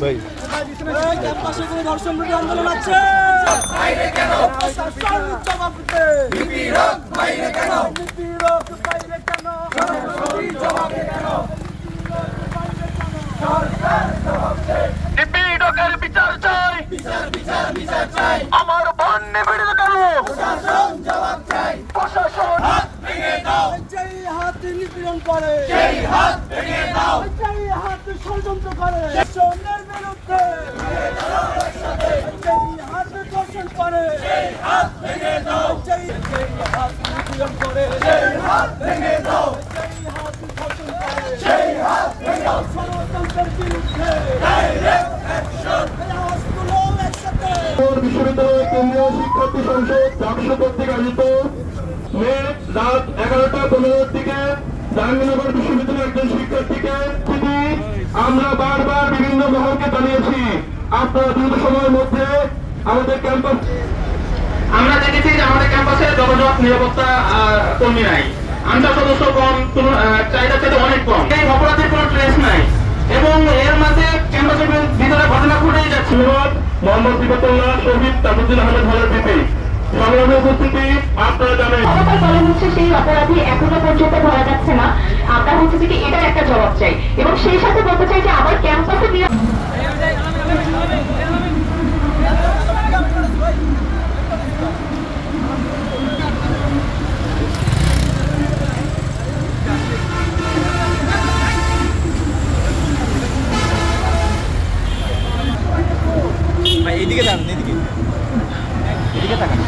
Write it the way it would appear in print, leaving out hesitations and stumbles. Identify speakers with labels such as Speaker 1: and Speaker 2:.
Speaker 1: ভাই
Speaker 2: ক্যাম্পাসে কোনো ধর্ষণ বিরোধী আন্দোলন আছে বাইরে কেন প্রশাসন জবাব দিতে নিপীড়ক বাইরে কেন নিপীড়ক বাইরে কেন সরাসরি জবাব কেন সরকার জবাব দে নিপীড়কের বিচার চাই বিচার বিচার বিচার চাই আমার বোন নিপীড়িত কেন প্রশাসন জবাব চাই প্রশাসন হাত ভেঙে দাও যেই হাত নিপীড়ন করে সেই হাত ভেঙে দাও যেই হাত ষড়যন্ত্র করে শাসনের বিরুদ্ধে যেই হাত ধর্ষণ করে সেই হাত ভেঙে দাও যেই হাত নিপীড়ন করে সেই হাত ভেঙে দাও যেই হাত ধর্ষণ করে সেই হাত ভেঙে দাও ষড়যন্ত্রের বিরুদ্ধে ডাইরেক্ট অ্যাকশন আওয়াজ তুলো একসাথে
Speaker 1: বিশ্ববিদ্যালয় কেন্দ্রীয় শিক্ষার্থী সংসদ ডাকসু কর্তৃক আয়োজিত মে রাত 11টা 15 দিকে জাহাঙ্গীরনগর বিশ্ববিদ্যালয়ের একজন শিক্ষার্থীকে আমরা বারবার বিভিন্ন মহলকে জানিয়েছি আপনারা দ্রুত সময়ের মধ্যে আমাদের ক্যাম্পাস
Speaker 3: আমরা দেখেছি যে আমাদের ক্যাম্পাসে যথাযথ নিরাপত্তা কর্মী নাই, আনসার সদস্য কম, চাহিদা চাইতে অনেক কম, এই অপরাধের কোনো ট্রেস নাই এবং এর মাঝে ক্যাম্পাসের ভিতরে ঘটনা ঘটেই যাচ্ছে।
Speaker 1: মোহাম্মদ সিফাতুল্লাহ শহীদ তাজউদ্দিন আহমেদ হলের ভিপি সংগ্রামী উপস্থিতি আপনারা জানেন
Speaker 4: সেই অপরাধী এখনো পর্যন্ত ধরা যাচ্ছে না। আমরা হচ্ছে যে এটার একটা জবাব চাই এবং সেই সাথে বলতে চাই যে আবার ক্যাম্পাসে
Speaker 2: এইদিকে যান এদিকে এদিকে তাকান